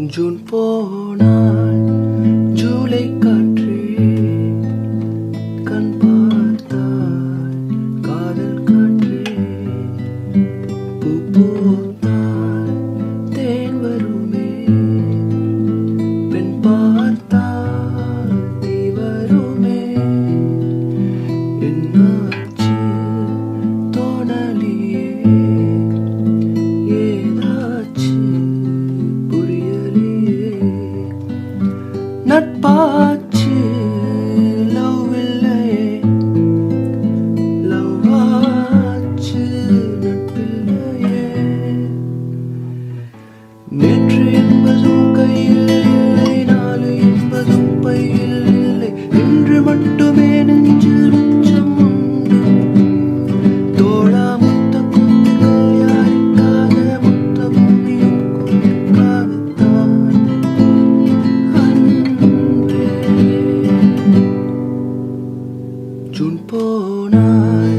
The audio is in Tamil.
ஜூன் போனால் ஜூலை காற்றே கண் பார்த்தால் காதல் காற்றே பூ பூத்தால் தேன் வருமே பெண் பார்த்தால் தீ வருமே என்னாச்சு தோணலியே ஏதாச்சு நட்பாச்சு லவ் இல்லையே லவ் ஆச்சு நட்பில்லையே நேற்று என்பதும் கையில் இல்லை நாளை என்பதும் பையில் இல்லை இன்று மட்டுமே நெஞ்சில் மிச்சம் உண்டு தோழா முத்த குத்துகள் யாருக்காக முத்த பூமியும் கொடுக்காகத்தான் ஜூன் போனால்